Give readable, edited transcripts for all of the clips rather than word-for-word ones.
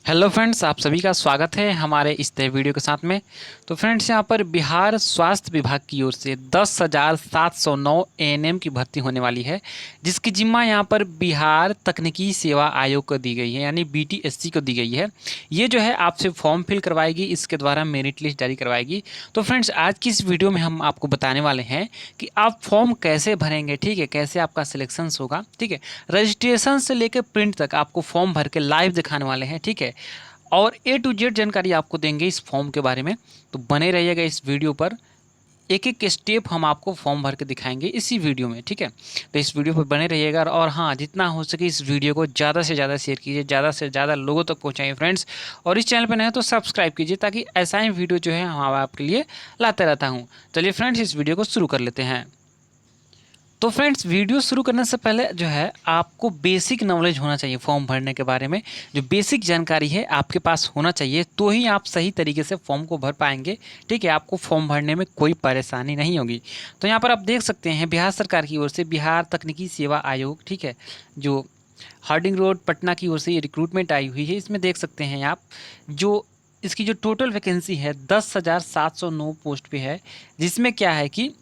Hello friends, आप सभी का स्वागत है हमारे इस नए वीडियो के साथ में। तो फ्रेंड्स, यहाँ पर बिहार स्वास्थ्य विभाग की ओर से 10,709 एएनएम की भर्ती होने वाली है, जिसकी जिम्मा यहाँ पर बिहार तकनीकी सेवा आयोग को दी गई है, यानी बीटीएससी को दी गई है। ये जो है आपसे फॉर्म फिल करवाएगी, इसके द्वारा मेरिट लिस्ट जारी करवाएगी। तो फ्रेंड्स, आज की इस वीडियो में हम आपको बताने वाले हैं कि आप फॉर्म कैसे भरेंगे, ठीक है, कैसे आपका सिलेक्शन होगा, ठीक है। रजिस्ट्रेशन से लेकर प्रिंट तक आपको फॉर्म भर के लाइव दिखाने वाले हैं, ठीक है। और A to Z जानकारी आपको देंगे इस फॉर्म के बारे में, तो बने रहिएगा इस वीडियो पर। एक एक स्टेप हम आपको फॉर्म भर के दिखाएंगे इसी वीडियो में, ठीक है। तो इस वीडियो पर बने रहिएगा और हाँ, जितना हो सके इस वीडियो को ज़्यादा से ज़्यादा शेयर कीजिए, ज़्यादा से ज़्यादा लोगों तक पहुँचाइए फ्रेंड्स। और इस चैनल पर नए हैं तो सब्सक्राइब कीजिए, ताकि ऐसा ही वीडियो जो है हम आपके लिए लाते रहता हूँ। चलिए फ्रेंड्स, इस वीडियो को शुरू कर लेते हैं। तो फ्रेंड्स, वीडियो शुरू करने से पहले जो है आपको बेसिक नॉलेज होना चाहिए फॉर्म भरने के बारे में। जो बेसिक जानकारी है आपके पास होना चाहिए, तो ही आप सही तरीके से फॉर्म को भर पाएंगे, ठीक है। आपको फॉर्म भरने में कोई परेशानी नहीं होगी। तो यहाँ पर आप देख सकते हैं बिहार सरकार की ओर से बिहार तकनीकी सेवा आयोग, ठीक है, जो हार्डिंग रोड पटना की ओर से ये रिक्रूटमेंट आई हुई है। इसमें देख सकते हैं आप, जो इसकी जो टोटल वैकेंसी है 10,709 पोस्ट पे है, जिसमें क्या है कि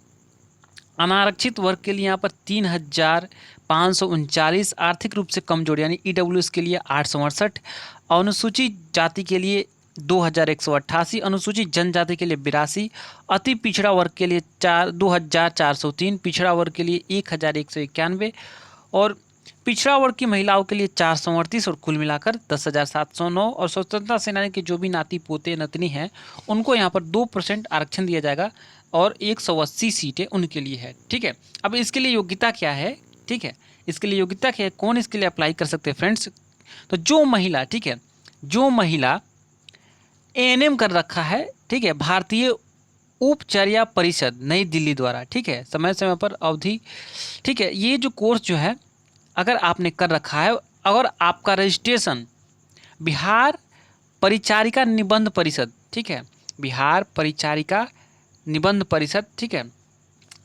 अनारक्षित वर्ग के लिए यहाँ पर 3,539, आर्थिक रूप से कमजोर यानी ईडब्ल्यूएस के लिए 868, अनुसूचित जाति के लिए 2,188, अनुसूचित जनजाति के लिए 82, अति पिछड़ा वर्ग के लिए 2,403, पिछड़ा वर्ग के लिए 1,191 और पिछड़ा वर्ग की महिलाओं के लिए 438 और कुल मिलाकर 10,709। और स्वतंत्रता सेनानी के जो भी नाती पोते नतनी हैं उनको यहाँ पर 2% आरक्षण दिया जाएगा और 180 सीटें उनके लिए है, ठीक है। अब इसके लिए योग्यता क्या है, ठीक है, इसके लिए योग्यता क्या है, कौन इसके लिए अप्लाई कर सकते हैं फ्रेंड्स। तो जो महिला, ठीक है, जो महिला एएनएम कर रखा है, ठीक है, भारतीय उपचर्या परिषद नई दिल्ली द्वारा, ठीक है, समय समय पर अवधि, ठीक है, ये जो कोर्स जो है अगर आपने कर रखा है, अगर आपका रजिस्ट्रेशन बिहार परिचारिका निबंध परिषद, ठीक है, बिहार परिचारिका निबंध परिषद, ठीक है,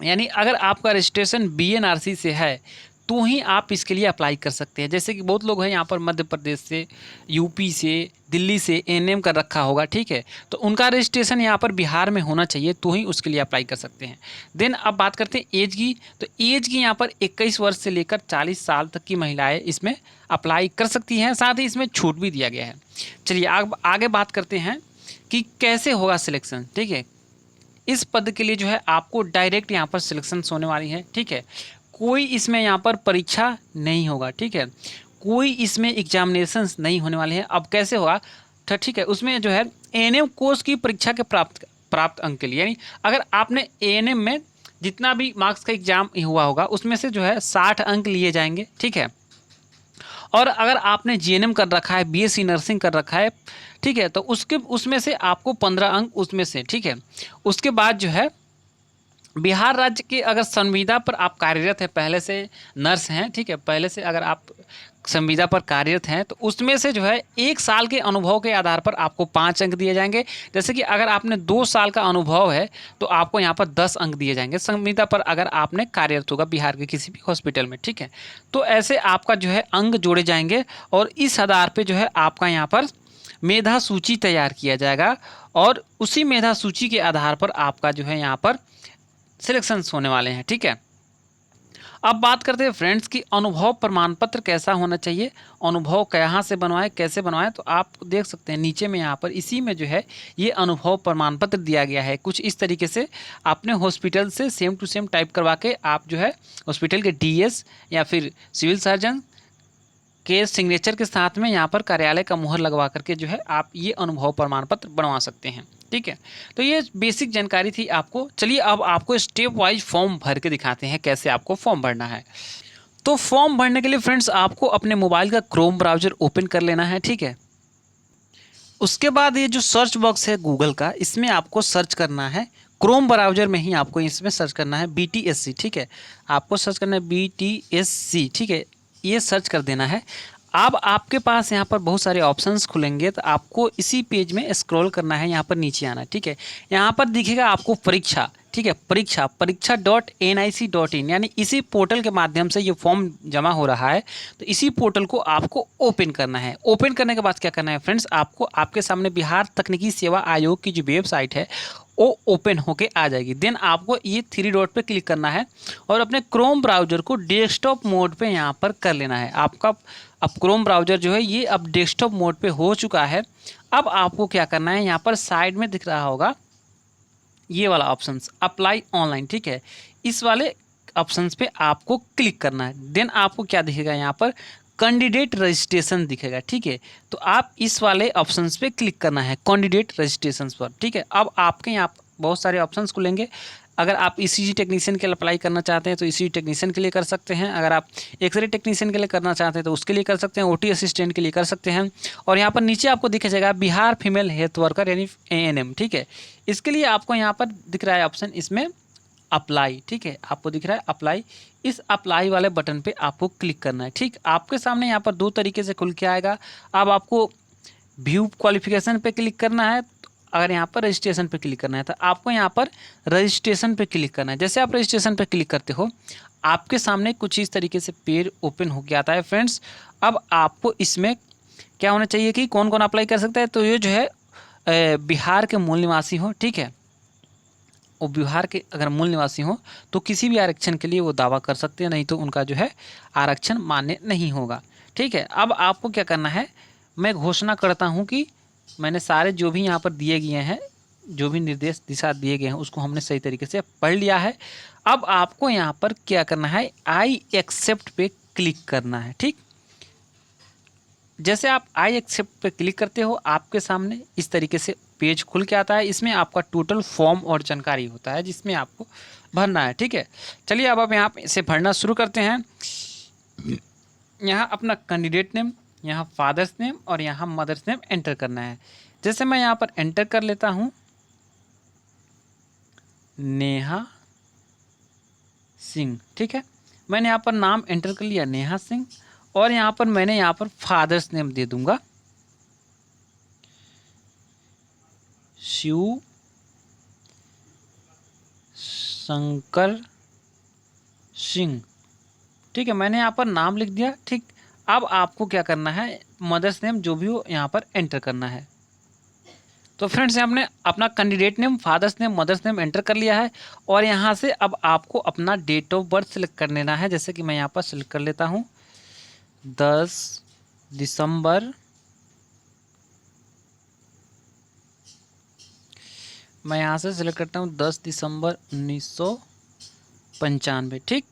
यानी अगर आपका रजिस्ट्रेशन बीएनआरसी से है तो ही आप इसके लिए अप्लाई कर सकते हैं। जैसे कि बहुत लोग हैं यहाँ पर मध्य प्रदेश से, यूपी से, दिल्ली से एएनएम कर रखा होगा, ठीक है, तो उनका रजिस्ट्रेशन यहाँ पर बिहार में होना चाहिए, तो ही उसके लिए अप्लाई कर सकते हैं। देन अब बात करते हैं एज की। तो एज की यहाँ पर 21 वर्ष से लेकर 40 साल तक की महिलाएं इसमें अप्लाई कर सकती हैं, साथ ही इसमें छूट भी दिया गया है। चलिए आगे बात करते हैं कि कैसे होगा सिलेक्शन, ठीक है। इस पद के लिए जो है आपको डायरेक्ट यहाँ पर सिलेक्शन होने वाली है, ठीक है। कोई इसमें यहाँ पर परीक्षा नहीं होगा, ठीक है, कोई इसमें एग्जामिनेशंस नहीं होने वाले हैं। अब कैसे होगा, तो ठीक है, उसमें जो है एएनएम कोर्स की परीक्षा के प्राप्त अंक के लिए, यानी अगर आपने एएनएम में जितना भी मार्क्स का एग्जाम हुआ होगा उसमें से जो है 60 अंक लिए जाएंगे, ठीक है। और अगर आपने जीएनएम कर रखा है, बीएससी नर्सिंग कर रखा है, ठीक है, तो उसमें से आपको 15 अंक उसमें से, ठीक है। उसके बाद जो है बिहार राज्य के अगर संविदा पर आप कार्यरत हैं, पहले से नर्स हैं, ठीक है, पहले से अगर आप संविदा पर कार्यरत हैं तो उसमें से जो है 1 साल के अनुभव के आधार पर आपको 5 अंक दिए जाएंगे। जैसे कि अगर आपने 2 साल का अनुभव है तो आपको यहाँ पर 10 अंक दिए जाएंगे संविदा पर, अगर आपने कार्यरत होगा बिहार के किसी भी हॉस्पिटल में, ठीक है। तो ऐसे आपका जो है अंक जोड़े जाएंगे और इस आधार पर जो है आपका यहाँ पर मेधा सूची तैयार किया जाएगा और उसी मेधा सूची के आधार पर आपका जो है यहाँ पर सिलेक्शंस होने वाले हैं, ठीक है। अब बात करते हैं फ्रेंड्स कि अनुभव प्रमाण पत्र कैसा होना चाहिए, अनुभव कहाँ से बनवाएं, कैसे बनवाएं। तो आप देख सकते हैं नीचे में यहाँ पर इसी में जो है ये अनुभव प्रमाण पत्र दिया गया है। कुछ इस तरीके से आपने हॉस्पिटल से सेम टू सेम टाइप करवा के आप जो है हॉस्पिटल के डीएस या फिर सिविल सर्जन के सिग्नेचर के साथ में यहाँ पर कार्यालय का मुहर लगवा करके जो है आप ये अनुभव प्रमाण पत्र बनवा सकते हैं, ठीक है। तो ये बेसिक जानकारी थी आपको। चलिए अब आपको स्टेप वाइज फॉर्म भर के दिखाते हैं कैसे आपको फॉर्म भरना है। तो फॉर्म भरने के लिए फ्रेंड्स आपको अपने मोबाइल का क्रोम ब्राउज़र ओपन कर लेना है, ठीक है। उसके बाद ये जो सर्च बॉक्स है गूगल का, इसमें आपको सर्च करना है, क्रोम ब्राउज़र में ही आपको इसमें सर्च करना है बीटीएससी, ठीक है। आपको सर्च करना है बीटीएससी, ठीक है, ये सर्च कर देना है। अब आपके पास यहाँ पर बहुत सारे ऑप्शंस खुलेंगे, तो आपको इसी पेज में स्क्रॉल करना है, यहाँ पर नीचे आना है, ठीक है। यहाँ पर दिखेगा आपको परीक्षा, ठीक है, परीक्षा.nic.in, यानी इसी पोर्टल के माध्यम से ये फॉर्म जमा हो रहा है। तो इसी पोर्टल को आपको ओपन करना है। ओपन करने के बाद क्या करना है फ्रेंड्स, आपको आपके सामने बिहार तकनीकी सेवा आयोग की जो वेबसाइट है वो ओपन होके आ जाएगी। देन आपको ये 3 डॉट पे क्लिक करना है और अपने क्रोम ब्राउज़र को डेस्कटॉप मोड पे यहाँ पर कर लेना है। आपका अब क्रोम ब्राउज़र जो है ये अब डेस्कटॉप मोड पे हो चुका है। अब आपको क्या करना है, यहाँ पर साइड में दिख रहा होगा ये वाला ऑप्शंस, अप्लाई ऑनलाइन, ठीक है, इस वाले ऑप्शंस पे आपको क्लिक करना है। देन आपको क्या दिखेगा, यहाँ पर कैंडिडेट रजिस्ट्रेशन दिखेगा, ठीक है। तो आप इस वाले ऑप्शंस पे क्लिक करना है, कैंडिडेट रजिस्ट्रेशन पर, ठीक है। अब आपके यहाँ बहुत सारे ऑप्शंस खुलेंगे। अगर आप ईसीजी टेक्नीशियन के लिए अप्लाई करना चाहते हैं तो ईसीजी टेक्नीशियन के लिए कर सकते हैं। अगर आप एक्सरे टेक्नीशियन के लिए करना चाहते हैं तो उसके लिए कर सकते हैं। ओटी असिस्टेंट के लिए कर सकते हैं। और यहाँ पर नीचे आपको दिख जाएगा बिहार फीमेल हेल्थ वर्कर यानी एएनएम, ठीक है। इसके लिए आपको यहाँ पर दिख रहा है ऑप्शन, इसमें अप्लाई, ठीक है, आपको दिख रहा है अप्लाई। इस अप्लाई वाले बटन पे आपको क्लिक करना है, ठीक। आपके सामने यहाँ पर 2 तरीके से खुल के आएगा। अब आपको व्यू क्वालिफिकेशन पे क्लिक करना है, अगर यहाँ पर रजिस्ट्रेशन पे क्लिक करना है तो आपको यहाँ पर रजिस्ट्रेशन पे क्लिक करना है। जैसे आप रजिस्ट्रेशन पे क्लिक करते हो आपके सामने कुछ इस तरीके से पेज ओपन होके आता है फ्रेंड्स। अब आपको इसमें क्या होना चाहिए कि कौन कौन अप्लाई कर सकता है, तो ये जो है बिहार के मूल निवासी हो, ठीक है, वो बिहार के अगर मूल निवासी हो तो किसी भी आरक्षण के लिए वो दावा कर सकते हैं, नहीं तो उनका जो है आरक्षण मान्य नहीं होगा, ठीक है। अब आपको क्या करना है, मैं घोषणा करता हूँ कि मैंने सारे जो भी यहाँ पर दिए गए हैं, जो भी निर्देश दिशा दिए गए हैं उसको हमने सही तरीके से पढ़ लिया है। अब आपको यहाँ पर क्या करना है, आई एक्सेप्ट पे क्लिक करना है, ठीक। जैसे आप आई एक्सेप्ट पे क्लिक करते हो आपके सामने इस तरीके से पेज खुल के आता है। इसमें आपका टोटल फॉर्म और जानकारी होता है जिसमें आपको भरना है, ठीक है। चलिए अब आप यहाँ से भरना शुरू करते हैं। यहाँ अपना कैंडिडेट नेम, यहाँ फादर्स नेम और यहाँ मदर्स नेम एंटर करना है। जैसे मैं यहाँ पर एंटर कर लेता हूँ नेहा सिंह, ठीक है, मैंने यहाँ पर नाम एंटर कर लिया नेहा सिंह। और यहाँ पर मैंने यहाँ पर फादर्स नेम दे दूंगा शिव शंकर सिंह, ठीक है, मैंने यहाँ पर नाम लिख दिया, ठीक। अब आपको क्या करना है, मदर्स नेम जो भी हो यहाँ पर एंटर करना है। तो फ्रेंड्स हमने अपना candidate name, father's name, mother's name enter कर लिया है। और यहाँ से अब आपको अपना डेट ऑफ बर्थ सेलेक्ट कर लेना है। जैसे कि मैं यहाँ पर सेलेक्ट कर लेता हूँ 10 दिसंबर, मैं यहाँ से सिलेक्ट करता हूँ 10 दिसंबर 1995, ठीक।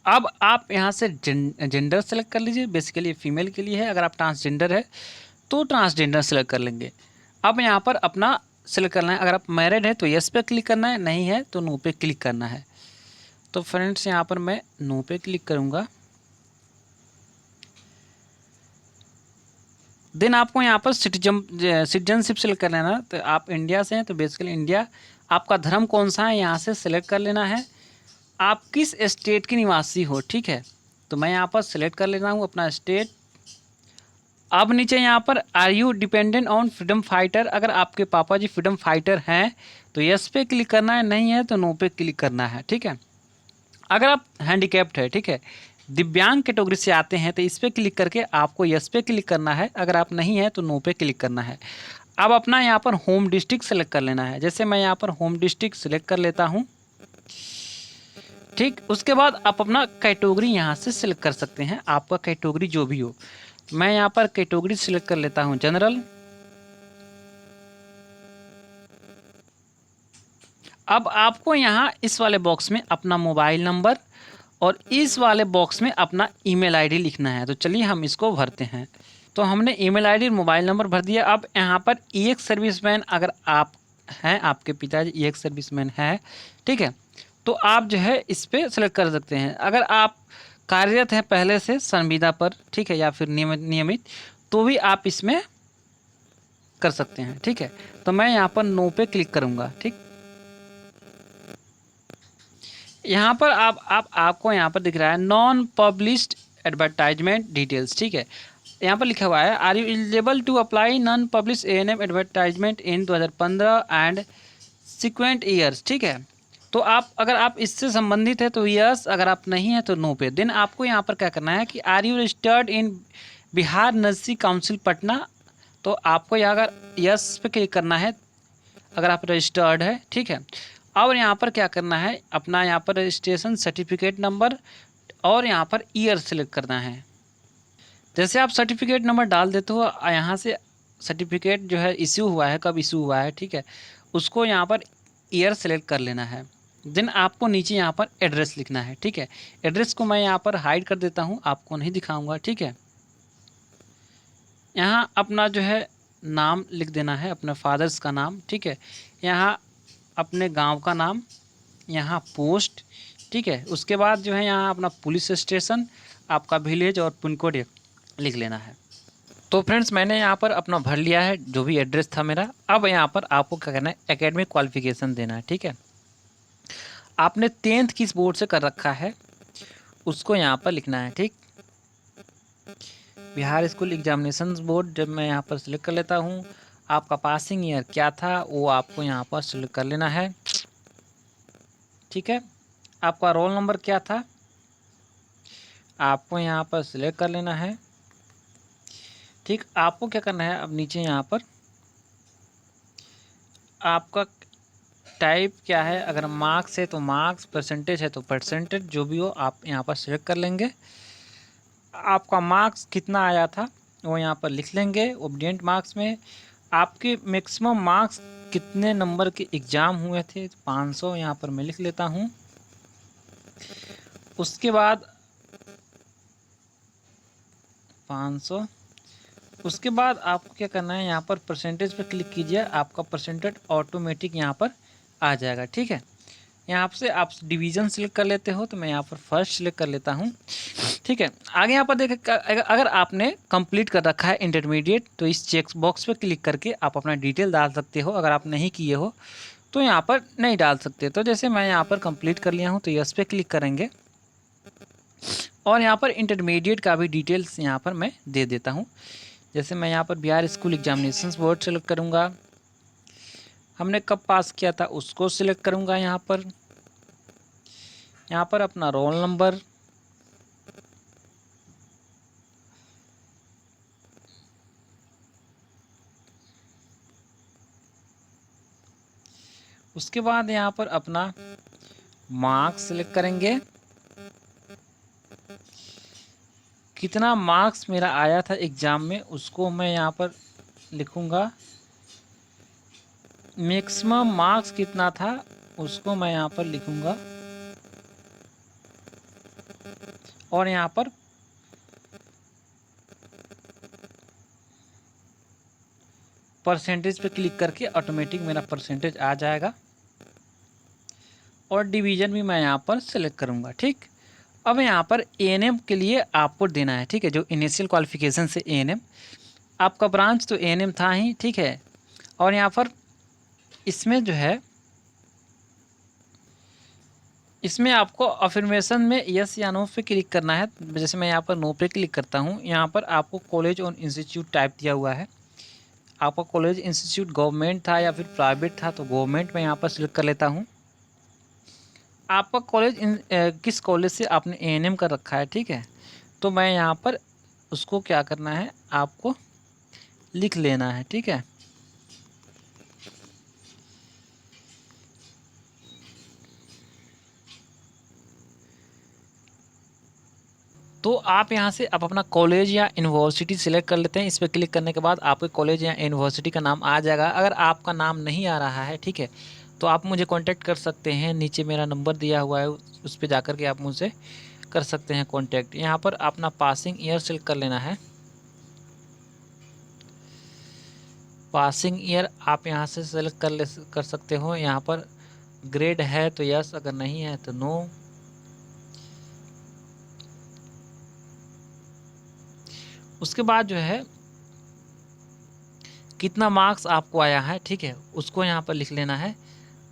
अब आप यहाँ से जेंडर सेलेक्ट कर लीजिए, बेसिकली फीमेल के लिए है। अगर आप ट्रांसजेंडर है तो ट्रांसजेंडर सेलेक्ट कर लेंगे। अब यहाँ पर अपना सेलेक्ट करना है। अगर आप मैरिड है तो यस पे क्लिक करना है, नहीं है तो नो पे क्लिक करना है। तो फ्रेंड्स यहाँ पर मैं नो पे क्लिक करूँगा। देन आपको यहाँ पर सिटीजनशिप सेलेक्ट कर लेना। तो आप इंडिया से हैं तो बेसिकली इंडिया। आपका धर्म कौन सा है यहाँ से सिलेक्ट कर लेना है। आप किस स्टेट के निवासी हो, ठीक है, तो मैं यहाँ पर सिलेक्ट कर लेता हूँ अपना स्टेट। अब नीचे यहाँ पर are you dependent on freedom fighter, अगर आपके पापा जी फ्रीडम फाइटर हैं तो यस पे क्लिक करना है, नहीं है तो नो पे क्लिक करना है, ठीक है। अगर आप हैंडीकैप्ड है, ठीक है, दिव्यांग कैटेगरी से आते हैं तो इस पर क्लिक करके आपको यस पे क्लिक करना है। अगर आप नहीं है तो नो पे क्लिक करना है। अब अपना यहाँ पर होम डिस्ट्रिक्ट सेलेक्ट कर लेना है। जैसे मैं यहाँ पर होम डिस्ट्रिक्ट सेलेक्ट कर लेता हूँ, ठीक। उसके बाद आप अपना कैटेगरी यहाँ से सिलेक्ट कर सकते हैं, आपका कैटेगरी जो भी हो। मैं यहाँ पर कैटेगरी सिलेक्ट कर लेता हूँ जनरल। अब आपको यहाँ इस वाले बॉक्स में अपना मोबाइल नंबर और इस वाले बॉक्स में अपना ईमेल आईडी लिखना है। तो चलिए हम इसको भरते हैं। तो हमने ईमेल आईडी मोबाइल नंबर भर दिया। अब यहाँ पर एक सर्विसमैन अगर आप हैं, आपके पिताजी एक सर्विसमैन है, ठीक है, तो आप जो है इस पर सेलेक्ट कर सकते हैं। अगर आप कार्यरत हैं पहले से संविदा पर, ठीक है, या फिर नियमित तो भी आप इसमें कर सकते हैं, ठीक है। तो मैं यहाँ पर नो पे क्लिक करूँगा, ठीक। यहाँ पर आपको यहाँ पर दिख रहा है नॉन पब्लिश्ड एडवर्टाइजमेंट डिटेल्स, ठीक है। यहाँ पर लिखा हुआ है are you eligible to apply non publish ANM advertisement in 2015 and subsequent years, ठीक है। तो आप अगर आप इससे संबंधित है तो यस, अगर आप नहीं है तो नो पे। देन आपको यहाँ पर क्या करना है कि are you registered in Bihar nursing council Patna, तो आपको यहाँ अगर यस पे क्लिक करना है अगर आप रजिस्टर्ड है, ठीक है। और यहाँ पर क्या करना है, अपना यहाँ पर रजिस्ट्रेशन सर्टिफिकेट नंबर और यहाँ पर ईयर सेलेक्ट करना है। जैसे आप सर्टिफिकेट नंबर डाल देते हो, यहाँ से सर्टिफिकेट जो है इश्यू हुआ है, कब इश्यू हुआ है, ठीक है, उसको यहाँ पर ईयर सेलेक्ट कर लेना है। देन आपको नीचे यहाँ पर एड्रेस लिखना है, ठीक है। एड्रेस को मैं यहाँ पर हाइड कर देता हूँ, आपको नहीं दिखाऊंगा, ठीक है। यहाँ अपना जो है नाम लिख देना है, अपने फादर्स का नाम, ठीक है। यहाँ अपने गांव का नाम, यहाँ पोस्ट, ठीक है। उसके बाद जो है यहाँ अपना पुलिस स्टेशन, आपका विलेज और पिन कोड लिख लेना है। तो फ्रेंड्स मैंने यहाँ पर अपना भर लिया है जो भी एड्रेस था मेरा। अब यहाँ पर आपको क्या करना है, एकेडमिक क्वालिफिकेशन देना है, ठीक है। आपने 10th किस बोर्ड से कर रखा है उसको यहाँ पर लिखना है, ठीक। बिहार स्कूल एग्जामिनेशन बोर्ड जब मैं यहाँ पर सिलेक्ट कर लेता हूँ, आपका पासिंग ईयर क्या था वो आपको यहाँ पर सिलेक्ट कर लेना है, ठीक है। आपका रोल नंबर क्या था आपको यहाँ पर सिलेक्ट कर लेना है, ठीक। आपको क्या करना है, अब नीचे यहाँ पर आपका टाइप क्या है, अगर मार्क्स है तो मार्क्स, परसेंटेज है तो परसेंटेज, जो भी हो आप यहाँ पर सिलेक्ट कर लेंगे। आपका मार्क्स कितना आया था वो यहाँ पर लिख लेंगे। ओबिडेंट मार्क्स में आपके मैक्सिमम मार्क्स कितने नंबर के एग्ज़ाम हुए थे, 500 यहाँ पर मैं लिख लेता हूँ। उसके बाद 500, उसके बाद आपको क्या करना है, यहाँ पर परसेंटेज पर क्लिक कीजिए, आपका परसेंटेज ऑटोमेटिक यहाँ पर आ जाएगा, ठीक है। यहाँ से आप डिवीज़न सिलेक्ट कर लेते हो, तो मैं यहाँ पर फर्स्ट सिलेक्ट कर लेता हूँ, ठीक है। आगे यहाँ पर देखें, अगर आपने कंप्लीट कर रखा है इंटरमीडिएट तो इस चेक बॉक्स पर क्लिक करके आप अपना डिटेल डाल सकते हो। अगर आप नहीं किए हो तो यहाँ पर नहीं डाल सकते। तो जैसे मैं यहाँ पर कंप्लीट कर लिया हूँ तो यस पे क्लिक करेंगे और यहाँ पर इंटरमीडिएट का भी डिटेल्स यहाँ पर मैं दे देता हूँ। जैसे मैं यहाँ पर Bihar school examination board select करूँगा, हमने कब पास किया था उसको सिलेक्ट करूँगा। यहाँ पर अपना रोल नंबर, उसके बाद यहाँ पर अपना मार्क्स सिलेक्ट करेंगे, कितना मार्क्स मेरा आया था एग्ज़ाम में उसको मैं यहाँ पर लिखूँगा। मैक्सिमम मार्क्स कितना था उसको मैं यहाँ पर लिखूँगा और यहाँ पर परसेंटेज पे क्लिक करके ऑटोमेटिक मेरा परसेंटेज आ जाएगा और डिवीज़न भी मैं यहाँ पर सेलेक्ट करूँगा, ठीक। अब यहाँ पर एएनएम के लिए आपको देना है, ठीक है, जो इनिशियल क्वालिफिकेशन से एएनएम, आपका ब्रांच तो एएनएम था ही, ठीक है। और यहाँ पर इसमें जो है, इसमें आपको अफर्मेशन में यस या नो पे क्लिक करना है। जैसे मैं यहाँ पर नो पे क्लिक करता हूँ, यहाँ पर आपको कॉलेज और इंस्टीट्यूट टाइप दिया हुआ है। आपका कॉलेज इंस्टीट्यूट गवर्नमेंट था या फिर प्राइवेट था, तो गवर्नमेंट में यहाँ पर सिलेक्ट कर लेता हूँ। आपका कॉलेज किस कॉलेज से आपने एएनएम कर रखा है, ठीक है, तो मैं यहाँ पर उसको क्या करना है, आपको लिख लेना है, ठीक है। तो आप यहाँ से आप अपना कॉलेज या यूनिवर्सिटी सिलेक्ट कर लेते हैं। इस पर क्लिक करने के बाद आपके कॉलेज या यूनिवर्सिटी का नाम आ जाएगा। अगर आपका नाम नहीं आ रहा है, ठीक है, तो आप मुझे कांटेक्ट कर सकते हैं, नीचे मेरा नंबर दिया हुआ है, उस पर जाकर के आप मुझसे कर सकते हैं कांटेक्ट। यहाँ पर अपना पासिंग ईयर सेलेक्ट कर लेना है। पासिंग ईयर आप यहाँ से सेलेक्ट कर सकते हो। यहाँ पर ग्रेड है तो यस, अगर नहीं है तो नो। उसके बाद जो है कितना मार्क्स आपको आया है, ठीक है, उसको यहाँ पर लिख लेना है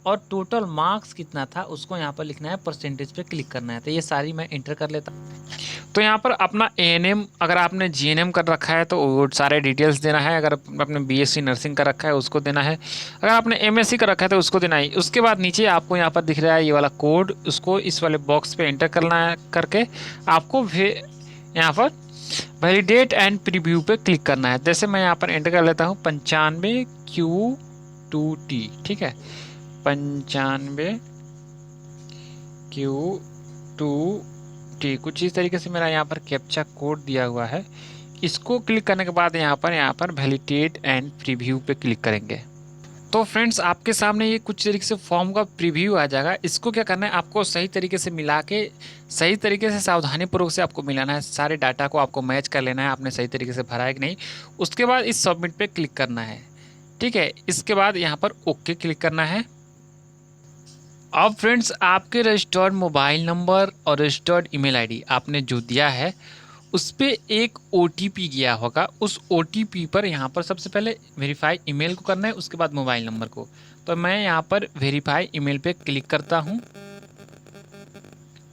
और टोटल मार्क्स कितना था उसको यहाँ पर लिखना है, परसेंटेज पे क्लिक करना है। तो ये सारी मैं इंटर कर लेता हूँ। तो यहाँ पर अपना एएनएम, अगर आपने जीएनएम कर रखा है तो वो सारे डिटेल्स देना है। अगर आपने बीएससी नर्सिंग कर रखा है उसको देना है। अगर आपने एमएससी कर रखा है तो उसको देना है। उसके बाद नीचे आपको यहाँ पर दिख रहा है ये वाला कोड, उसको इस वाले बॉक्स पे एंटर करना है, करके आपको यहाँ पर वैलिडेट एंड प्रीव्यू पे क्लिक करना है। जैसे मैं यहाँ पर एंटर कर लेता हूँ 95Q2T, ठीक है, 95Q2T, कुछ इस तरीके से मेरा यहाँ पर कैप्चा कोड दिया हुआ है। इसको क्लिक करने के बाद यहाँ पर वैलिडेट एंड प्रीव्यू पे क्लिक करेंगे। तो फ्रेंड्स, आपके सामने ये कुछ तरीके से फॉर्म का प्रीव्यू आ जाएगा। इसको क्या करना है, आपको सही तरीके से मिला के, सही तरीके से सावधानीपूर्वक से आपको मिलाना है। सारे डाटा को आपको मैच कर लेना है, आपने सही तरीके से भरा है कि नहीं। उसके बाद इस सबमिट पे क्लिक करना है, ठीक है। इसके बाद यहाँ पर ओके क्लिक करना है। अब फ्रेंड्स, आपके रजिस्टर्ड मोबाइल नंबर और रजिस्टर्ड ईमेल आईडी आपने जो दिया है उस पर एक OTP गया होगा। उस OTP पर यहाँ पर सबसे पहले वेरीफाई ईमेल को करना है, उसके बाद मोबाइल नंबर को। तो मैं यहाँ पर वेरीफाई ईमेल पे क्लिक करता हूँ।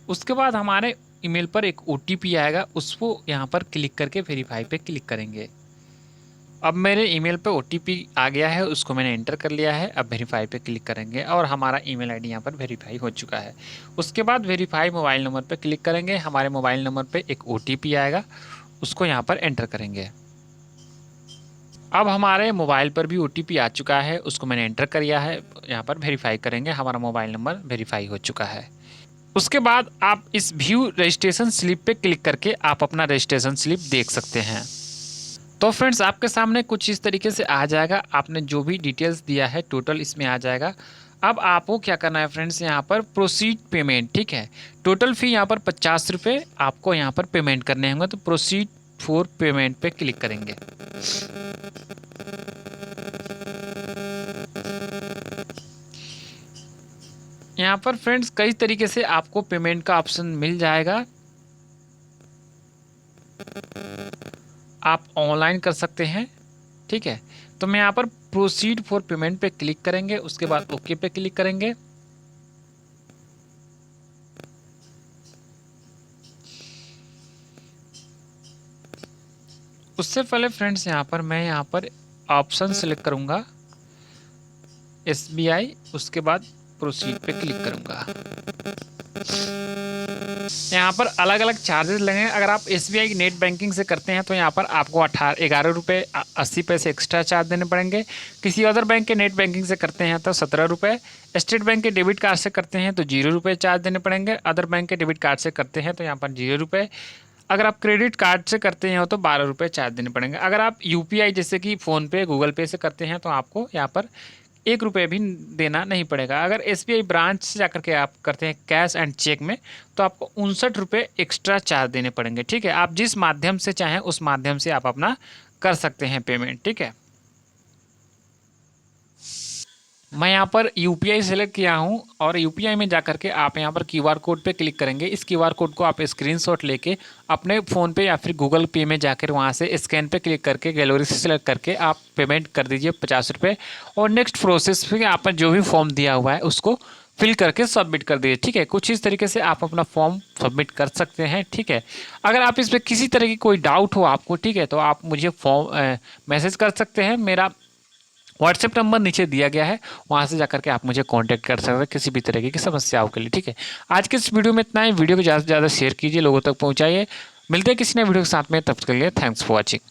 उसके बाद हमारे ईमेल पर एक OTP आएगा, उसको यहाँ पर क्लिक करके वेरीफाई पे क्लिक करेंगे। अब मेरे ईमेल पे OTP आ गया है, उसको मैंने एंटर कर लिया है। अब वेरीफाई पे क्लिक करेंगे और हमारा ईमेल आईडी यहाँ पर वेरीफाई हो चुका है। उसके बाद वेरीफाई मोबाइल नंबर पे क्लिक करेंगे। हमारे मोबाइल नंबर पे एक OTP आएगा, उसको यहाँ पर एंटर करेंगे। अब हमारे मोबाइल पर भी OTP आ चुका है, उसको मैंने एंटर कर लिया है। यहाँ पर वेरीफाई करेंगे, हमारा मोबाइल नंबर वेरीफाई हो चुका है। उसके बाद आप इस व्यू रजिस्ट्रेशन स्लिप पे क्लिक करके आप अपना रजिस्ट्रेशन स्लिप देख सकते हैं। तो फ्रेंड्स, आपके सामने कुछ इस तरीके से आ जाएगा। आपने जो भी डिटेल्स दिया है टोटल इसमें आ जाएगा। अब आपको क्या करना है फ्रेंड्स, यहाँ पर प्रोसीड पेमेंट, ठीक है। टोटल फ़ी यहाँ पर 50 रुपये आपको यहाँ पर पेमेंट करने होंगे। तो प्रोसीड फॉर पेमेंट पे क्लिक करेंगे। यहाँ पर फ्रेंड्स कई तरीके से आपको पेमेंट का ऑप्शन मिल जाएगा। आप ऑनलाइन कर सकते हैं, ठीक है। तो मैं यहाँ पर प्रोसीड फॉर पेमेंट पे क्लिक करेंगे, उसके बाद ओके पे क्लिक करेंगे। उससे पहले फ्रेंड्स मैं यहाँ पर ऑप्शन सेलेक्ट करूँगा SBI, उसके बाद प्रोसीड पे क्लिक करूँगा। यहाँ पर अलग अलग चार्जेस लगेंगे। अगर आप SBI की नेट बैंकिंग से करते हैं तो यहाँ पर आपको 11 रुपये 80 पैसे एक्स्ट्रा चार्ज देने पड़ेंगे। किसी अदर बैंक के नेट बैंकिंग से करते हैं तो 17 रुपये। स्टेट बैंक के डेबिट कार्ड से करते हैं तो 0 रुपये चार्ज देने पड़ेंगे। अदर बैंक के डेबिट कार्ड से करते हैं तो यहाँ पर 0 रुपये। अगर आप क्रेडिट कार्ड से करते हैं तो 12 रुपये चार्ज देने पड़ेंगे। अगर आप UPI जैसे कि फ़ोनपे, गूगल पे से करते हैं तो आपको यहाँ पर 1 रुपये भी देना नहीं पड़ेगा। अगर SBI ब्रांच से जाकर के आप करते हैं कैश एंड चेक में तो आपको 59 रुपये एक्स्ट्रा चार्ज देने पड़ेंगे, ठीक है। आप जिस माध्यम से चाहें उस माध्यम से आप अपना कर सकते हैं पेमेंट, ठीक है। मैं यहाँ पर UPI सेलेक्ट किया हूँ और UPI में जाकर के आप यहाँ पर QR कोड पे क्लिक करेंगे। इस QR कोड को आप स्क्रीनशॉट लेके अपने फ़ोन पे या फिर गूगल पे में जाकर वहाँ से स्कैन पे क्लिक करके गैलरी से सेलेक्ट करके आप पेमेंट कर दीजिए 50 रुपये। और नेक्स्ट प्रोसेस पे आपने जो भी फॉर्म दिया हुआ है उसको फिल करके सबमिट कर दीजिए, ठीक है। कुछ इस तरीके से आप अपना फॉर्म सबमिट कर सकते हैं, ठीक है। अगर आप इसमें किसी तरह की कोई डाउट हो आपको, ठीक है, तो आप मुझे मैसेज कर सकते हैं। मेरा व्हाट्सएप नंबर नीचे दिया गया है, वहाँ से जाकर के आप मुझे कांटेक्ट कर सकते हैं किसी भी तरीके की समस्याओं के लिए, ठीक है। आज के इस वीडियो में इतना ही। वीडियो को ज़्यादा से ज़्यादा शेयर कीजिए, लोगों तक पहुँचाइए। मिलते हैं किसी नए वीडियो के साथ में, तब तक के लिए थैंक्स फॉर वॉचिंग।